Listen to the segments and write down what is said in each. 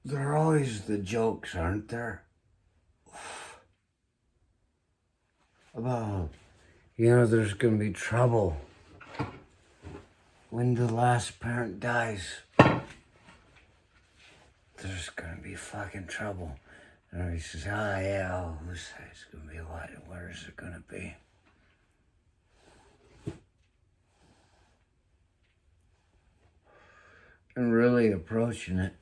there are always the jokes, aren't there? About, there's gonna be trouble when the last parent dies. There's gonna be fucking trouble. And he says, yeah, who's it's gonna be what? Where is it gonna be? And really approaching it,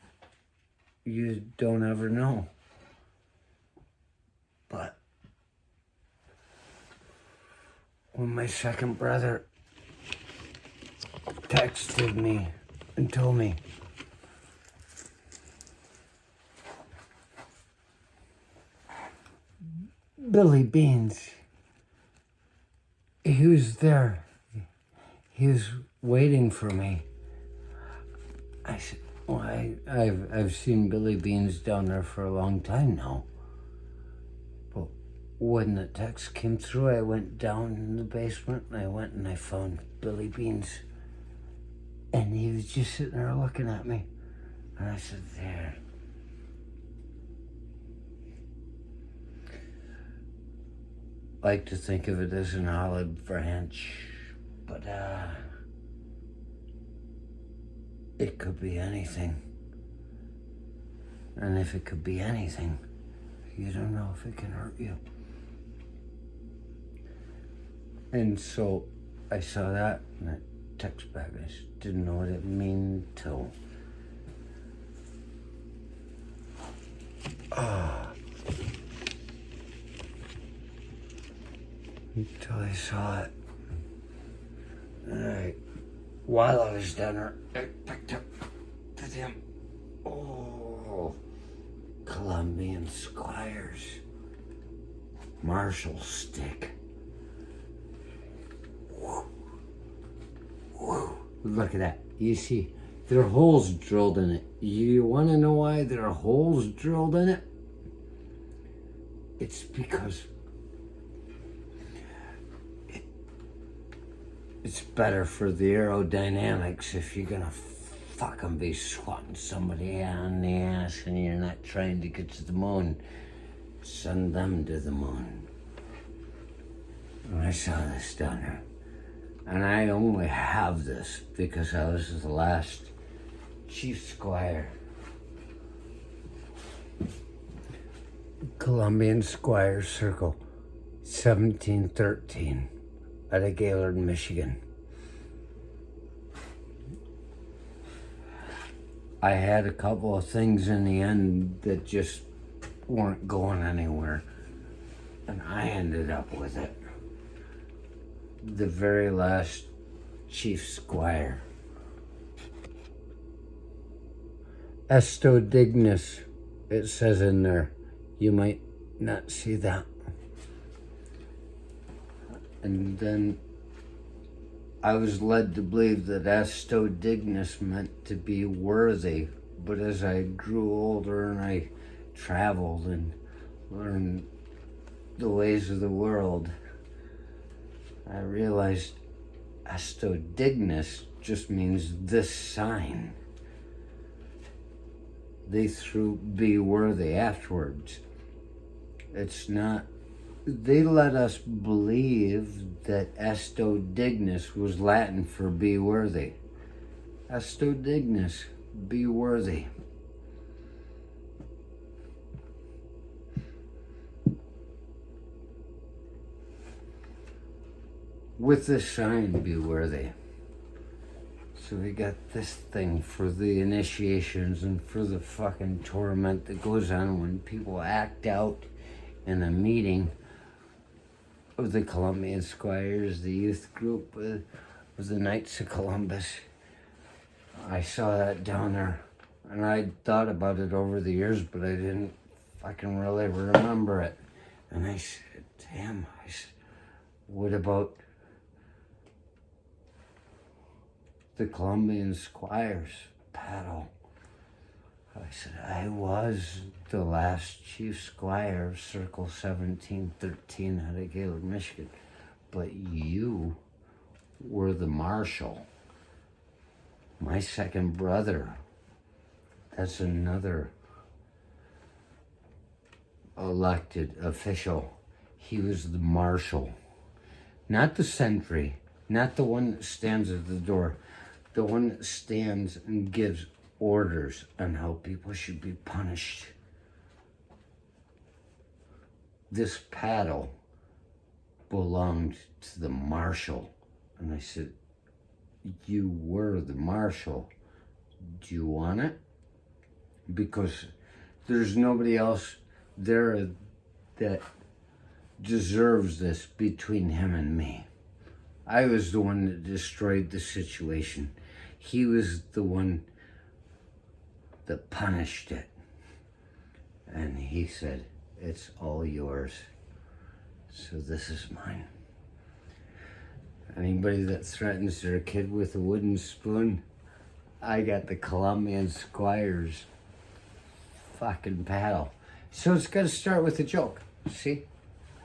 you don't ever know. But when my second brother texted me and told me, Billy Beans, he was there. He was waiting for me. I said, well, I've seen Billy Beans down there for a long time now. But when the text came through, I went down in the basement and I went and I found Billy Beans. And he was just sitting there looking at me. And I said, there. I like to think of it as an olive branch, but it could be anything. And if it could be anything, you don't know if it can hurt you. And so I saw that and I text back. I just didn't know what it meant till until I saw it. And while I was down there, I picked up the damn Colombian Squires Marshall stick. Whoa. Whoa. Look at that. You see, there are holes drilled in it. You want to know why there are holes drilled in it? It's because it's better for the aerodynamics if you're gonna fucking be swatting somebody on the ass and you're not trying to get to the moon. Send them to the moon. And I saw this down there. And I only have this because I was the last Chief Squire. Colombian Squire Circle, 1713, out of Gaylord, Michigan. I had a couple of things in the end that just weren't going anywhere, and I ended up with it. The very last Chief Squire. Esto Dignus, it says in there. You might not see that. And then I was led to believe that Esto Dignus meant to be worthy. But as I grew older and I traveled and learned the ways of the world, I realized Esto Dignus just means this sign. They threw be worthy afterwards. It's not, they let us believe that Esto Dignus was Latin for be worthy. Esto Dignus, be worthy. With this sign, be worthy. So we got this thing for the initiations and for the fucking torment that goes on when people act out in a meeting of the Colombian Squires, the youth group of the Knights of Columbus. I saw that down there, and I thought about it over the years, but I didn't fucking really remember it. And I said, damn, what about the Colombian Squires paddle? I said, I was the last Chief Squire of Circle 1713 out of Gaylord, Michigan. But you were the Marshal. My second brother, that's another elected official. He was the marshal, not the sentry, not the one that stands at the door, the one that stands and gives orders on how people should be punished. This paddle belonged to the marshal. And I said, you were the marshal. Do you want it? Because there's nobody else there that deserves this between him and me. I was the one that destroyed the situation. He was the one that punished it. And he said, it's all yours. So this is mine. Anybody that threatens their kid with a wooden spoon, I got the Colombian Squire's fucking paddle. So it's got to start with a joke. See?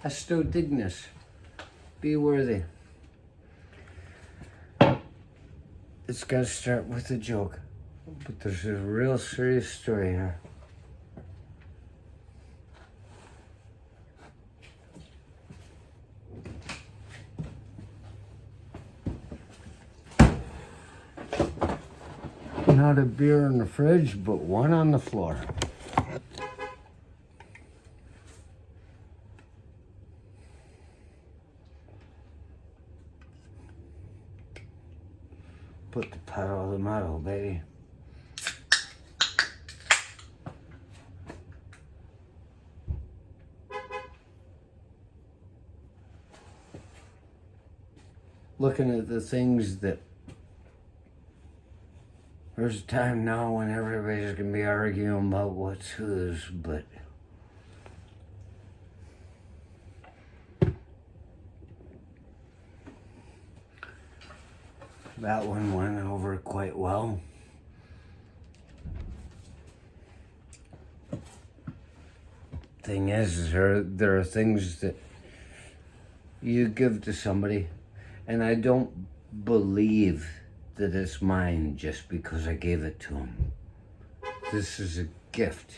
Esto dignus. Be worthy. It's got to start with a joke. But there's a real serious story here. Not a beer in the fridge, but one on the floor. Put the pedal to the metal, baby. Looking at the things that there's a time now when everybody's gonna be arguing about what's whose, but that one went over quite well. Thing is there are things that you give to somebody, and I don't believe that it's mine just because I gave it to him. This is a gift.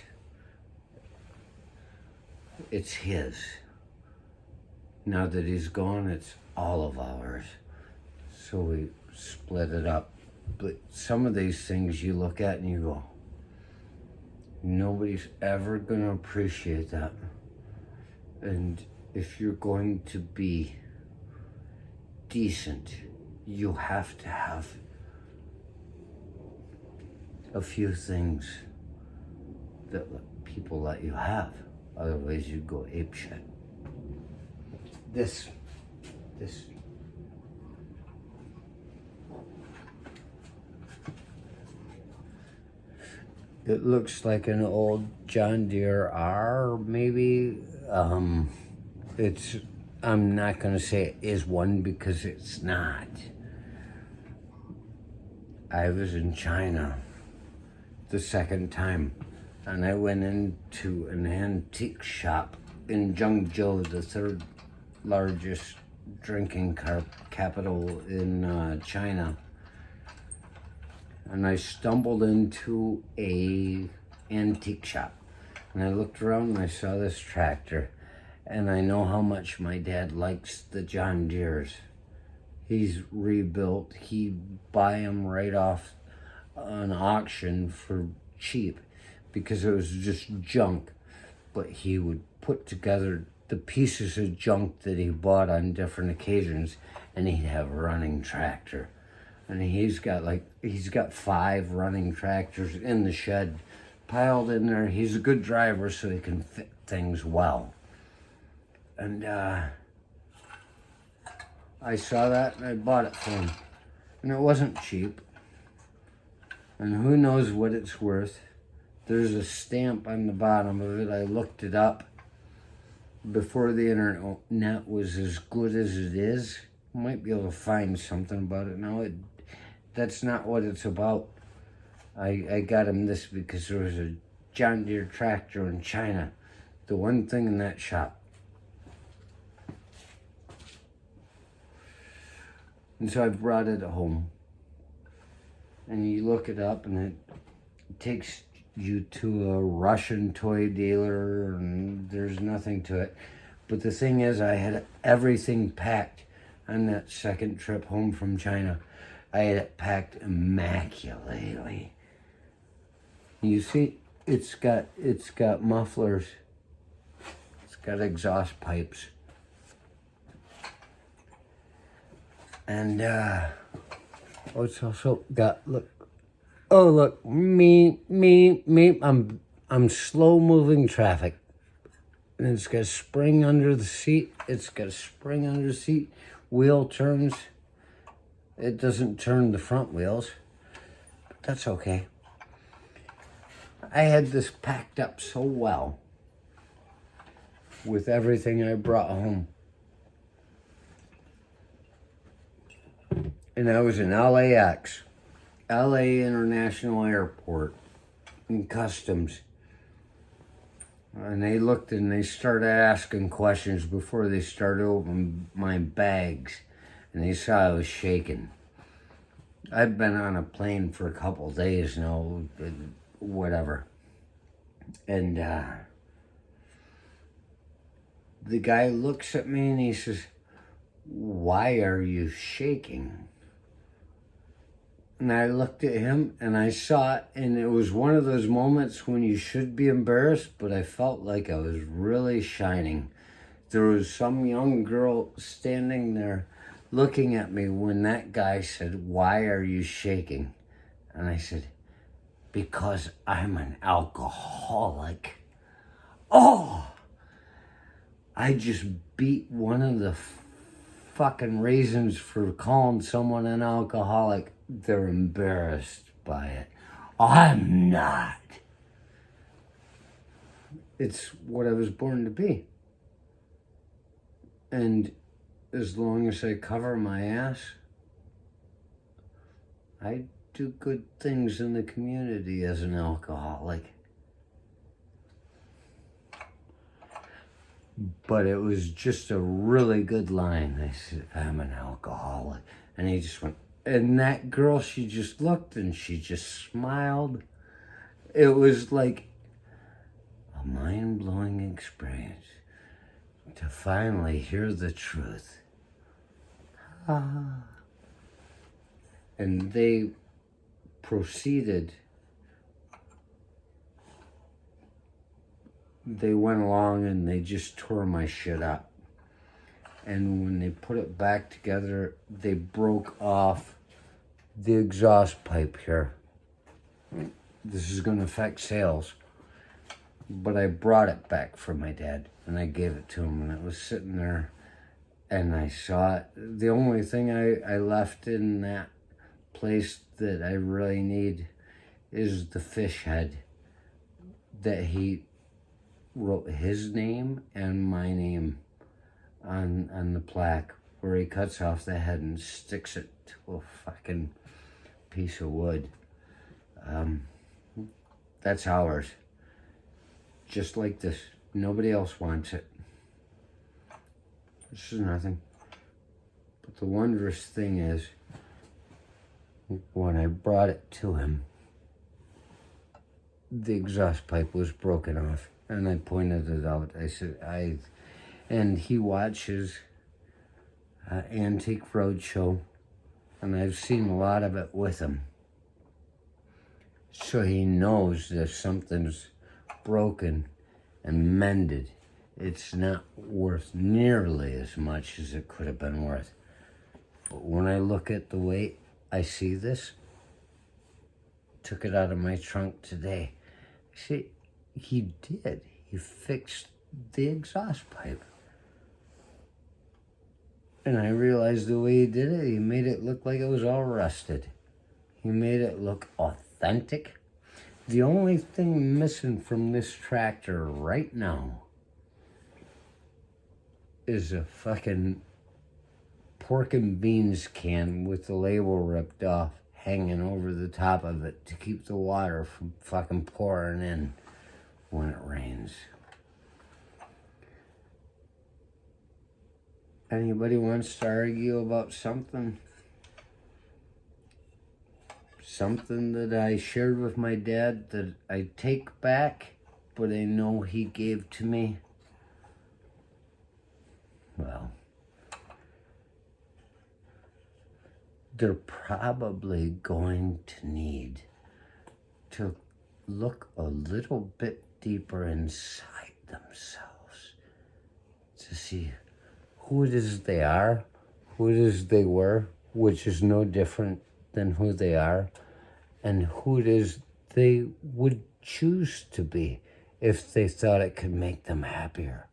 It's his. Now that he's gone, it's all of ours. So we split it up. But some of these things you look at and you go, nobody's ever gonna appreciate that. And if you're going to be decent, you have to have a few things that people let you have. Otherwise you go apeshit. This. It looks like an old John Deere R, maybe. I'm not gonna say it is one because it's not. I was in China the second time, and I went into an antique shop in Zhengzhou, the third largest drinking capital in China. And I stumbled into a antique shop, and I looked around and I saw this tractor, and I know how much my dad likes the John Deeres. He's rebuilt. He buy them right off an auction for cheap because it was just junk, but he would put together the pieces of junk that he bought on different occasions, and he'd have a running tractor. And he's got 5 running tractors in the shed piled in there. He's a good driver, so he can fit things well. And I saw that and I bought it for him. And it wasn't cheap. And who knows what it's worth. There's a stamp on the bottom of it. I looked it up before the internet was as good as it is. Might be able to find something about it now. That's not what it's about. I got him this because there was a John Deere tractor in China. The one thing in that shop. And so I brought it home. And you look it up, and it takes you to a Russian toy dealer, and there's nothing to it. But the thing is, I had everything packed on that second trip home from China. I had it packed immaculately. You see, it's got mufflers. It's got exhaust pipes. And it's also got, look. Oh, look, me. I'm slow moving traffic. And it's got a spring under the seat. Wheel turns. It doesn't turn the front wheels. But that's okay. I had this packed up so well with everything I brought home. And I was in LAX. LA International Airport in customs. And they looked and they started asking questions before they started opening my bags. And they saw I was shaking. I've been on a plane for a couple of days now, whatever. And the guy looks at me and he says, "Why are you shaking?" And I looked at him and I saw it, and it was one of those moments when you should be embarrassed, but I felt like I was really shining. There was some young girl standing there looking at me when that guy said, "Why are you shaking?" And I said, "Because I'm an alcoholic." Oh! I just beat one of the fucking reasons for calling someone an alcoholic. They're embarrassed by it. I'm not. It's what I was born to be. And as long as I cover my ass, I do good things in the community as an alcoholic. But it was just a really good line. I said, "I'm an alcoholic." And he just went, and that girl, she just looked and she just smiled. It was like a mind-blowing experience to finally hear the truth. And they proceeded. They went along and they just tore my shit up. And when they put it back together, they broke off the exhaust pipe here. This is going to affect sales. But I brought it back for my dad and I gave it to him, and it was sitting there and I saw it. The only thing I left in that place that I really need is the fish head that he wrote his name and my name on the plaque, where he cuts off the head and sticks it to a fucking piece of wood. That's ours. Just like this. Nobody else wants it. This is nothing. But the wondrous thing is, when I brought it to him, the exhaust pipe was broken off. And I pointed it out. I said, and he watches Antique Roadshow, and I've seen a lot of it with him. So he knows that if something's broken and mended, it's not worth nearly as much as it could have been worth. But when I look at the weight, I see this. Took it out of my trunk today. See, he did. He fixed the exhaust pipe. And I realized the way he did it, he made it look like it was all rusted. He made it look authentic. The only thing missing from this tractor right now is a fucking pork and beans can with the label ripped off, hanging over the top of it to keep the water from fucking pouring in when it rains. Anybody wants to argue about something? something that I shared with my dad that I take back, but I know he gave to me. Well, they're probably going to need to look a little bit deeper inside themselves to see who it is they are, who it is they were, which is no different than who they are, and who it is they would choose to be if they thought it could make them happier.